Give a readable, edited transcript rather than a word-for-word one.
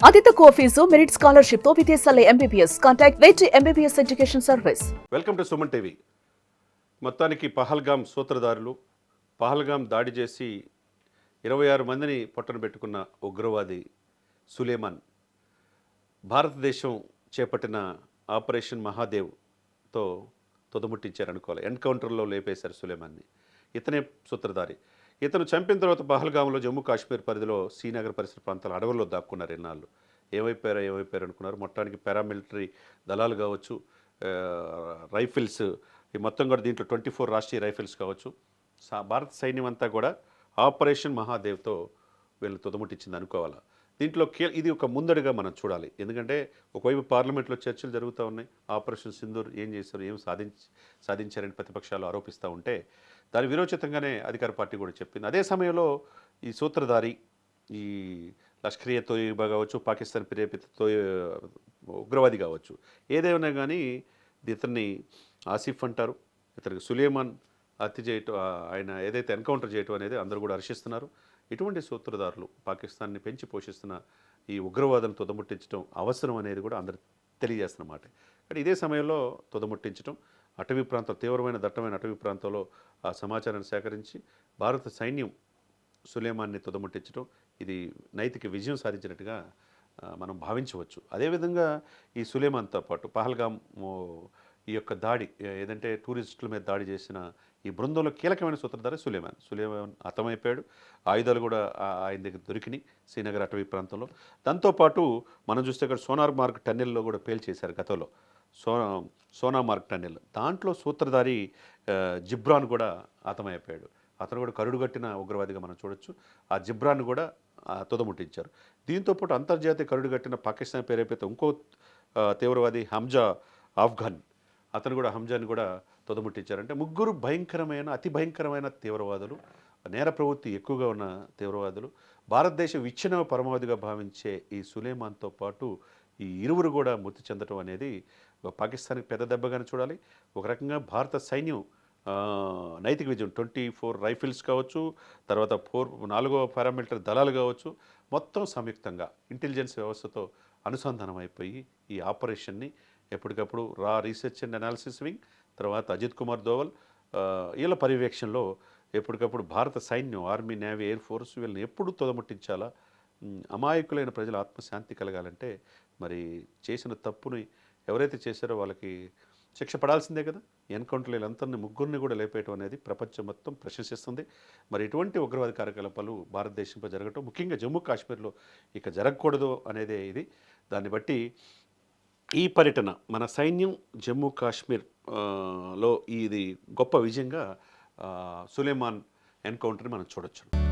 అతిత కోఫీసు merit scholarship తో విదేశాల MBBS contact wait MBBS education service. Welcome to Suman TV. మొత్తానికి పహల్గామ్ సూత్రధారులు పహల్గామ్ దాడి చేసి 26 మందిని పొట్టన పెట్టుకున్న ఉగ్రవాది సులేమాన్ భారతదేశం చేపట్టిన ఆపరేషన్ మహాదేవ్తో తుదముట్టించారనుకోవాలి. ఎన్కౌంటర్లో లేపేశారు సులేమాన్ని. ఇతనే సూత్రధారి. ఇతను చంపిన తర్వాత పహల్గామ్లో జమ్మూ కాశ్మీర్ పరిధిలో శ్రీనగర్ పరిసర ప్రాంతాల అడవుల్లో దాక్కున్నారు ఎన్నాళ్ళు. ఏమైపోయారు అనుకున్నారు. మొత్తానికి పారామిలిటరీ దళాలు కావచ్చు, రైఫిల్స్, ఈ మొత్తం కూడా దీంట్లో 24 రాష్ట్రీయ రైఫిల్స్ కావచ్చు, భారత సైన్యం అంతా కూడా ఆపరేషన్ మహాదేవ్తో వీళ్ళు తుదముట్టించింది అనుకోవాలా. దీంట్లో ఇది ఒక ముందడుగా మనం చూడాలి. ఎందుకంటే ఒకవైపు పార్లమెంట్లో చర్చలు జరుగుతూ ఉన్నాయి. ఆపరేషన్ సింధూర్ ఏం చేశారు, ఏం సాధించారని ప్రతిపక్షాలు ఆరోపిస్తూ ఉంటే దాని విరోచితంగానే అధికార పార్టీ కూడా చెప్పింది. అదే సమయంలో ఈ సూత్రధారి, ఈ లష్కర్-ఏ తోయిబా కావచ్చు, పాకిస్తాన్ ప్రేరేపిత ఉగ్రవాది కావచ్చు, ఏదేమైనా కానీ ఇతన్ని ఆసిఫ్ అంటారు. ఇతనికి సులేమాన్ హత్య చేయటం, ఆయన ఏదైతే ఎన్కౌంటర్ చేయటం అనేది అందరూ కూడా హర్షిస్తున్నారు. ఇటువంటి సూత్రధారులు పాకిస్తాన్ని పెంచి పోషిస్తున్న ఈ ఉగ్రవాదులను తుదముట్టించడం అవసరం అనేది కూడా అందరు తెలియజేస్తున్నమాట. కానీ ఇదే సమయంలో తుదముట్టించడం, అటవీ ప్రాంతం, తీవ్రమైన దట్టమైన అటవీ ప్రాంతంలో ఆ సమాచారాన్ని సేకరించి భారత సైన్యం సులేమాన్ని తుదముట్టించడం, ఇది నైతిక విజయం సాధించినట్టుగా మనం భావించవచ్చు. అదేవిధంగా ఈ సులేమాన్తో పాటు పహల్గామ్ ఈ యొక్క దాడి ఏదంటే టూరిస్టుల మీద దాడి చేసిన ఈ బృందంలో కీలకమైన సూత్రధారి సులేమాన్ హతమైపోయాడు. ఆయుధాలు కూడా ఆయన దగ్గర దొరికినాయి శ్రీనగర్ అటవీ ప్రాంతంలో. దాంతోపాటు మనం చూస్తే ఇక్కడ సోనామార్గ్ టన్నెల్లో కూడా పేల్చేశారు గతంలో. సోనామార్గ్ టన్నెల్, దాంట్లో సూత్రధారి జిబ్రాన్ కూడా హతమైపోయాడు. అతను కూడా కరుడుగట్టిన ఉగ్రవాదిగా మనం చూడొచ్చు. ఆ జిబ్రాన్ కూడా తుదముట్టించారు. దీంతోపాటు అంతర్జాతీయ కరుడుగట్టిన పాకిస్తాన్ ప్రేరేపిత ఇంకో తీవ్రవాది హంజా ఆఫ్ఘన్, అతను కూడా హంజాని కూడా తుదముట్టించారంటే ముగ్గురు అతి భయంకరమైన తీవ్రవాదులు, నేర ప్రవృత్తి ఎక్కువగా ఉన్న తీవ్రవాదులు, భారతదేశ విచ్ఛిన్న పరమావధిగా భావించే ఈ సులేమాన్తో పాటు ఈ ఇరువురు కూడా మృతి చెందడం అనేది పాకిస్తాన్కి పెద్ద దెబ్బగానే చూడాలి. ఒక రకంగా భారత సైన్యం నైతిక విజయం, 24 రైఫిల్స్ కావచ్చు, తర్వాత 4వ పారామిలిటరీ దళాలు కావచ్చు, మొత్తం సంయుక్తంగా ఇంటెలిజెన్స్ వ్యవస్థతో అనుసంధానం అయిపోయి ఈ ఆపరేషన్ని ఎప్పటికప్పుడు రీసెర్చ్ అండ్ అనాలిసిస్ వింగ్, తర్వాత అజిత్ కుమార్ దోవల్ వీళ్ళ పర్యవేక్షణలో ఎప్పటికప్పుడు భారత సైన్యం, ఆర్మీ, నేవీ, ఎయిర్ ఫోర్స్ వీళ్ళని ఎప్పుడు తుదముట్టించాలా. అమాయకులైన ప్రజల ఆత్మశాంతి కలగాలంటే మరి చేసిన తప్పుని ఎవరైతే చేశారో వాళ్ళకి శిక్ష పడాల్సిందే కదా. ఎన్కౌంటర్లు వీళ్ళందరినీ ముగ్గురిని కూడా లేపేయటం అనేది ప్రపంచం మొత్తం ప్రశంసిస్తుంది. మరి ఇటువంటి ఉగ్రవాద కార్యకలాపాలు భారతదేశంపై జరగటం, ముఖ్యంగా జమ్మూ కాశ్మీర్లో ఇక జరగకూడదు అనేదే ఇది. దాన్ని బట్టి ఈ పర్యటన మన సైన్యం జమ్మూ కాశ్మీర్ లో ఇది గొప్ప విజయంగా సులేమాన్ ఎన్కౌంటర్ని మనం చూడొచ్చు.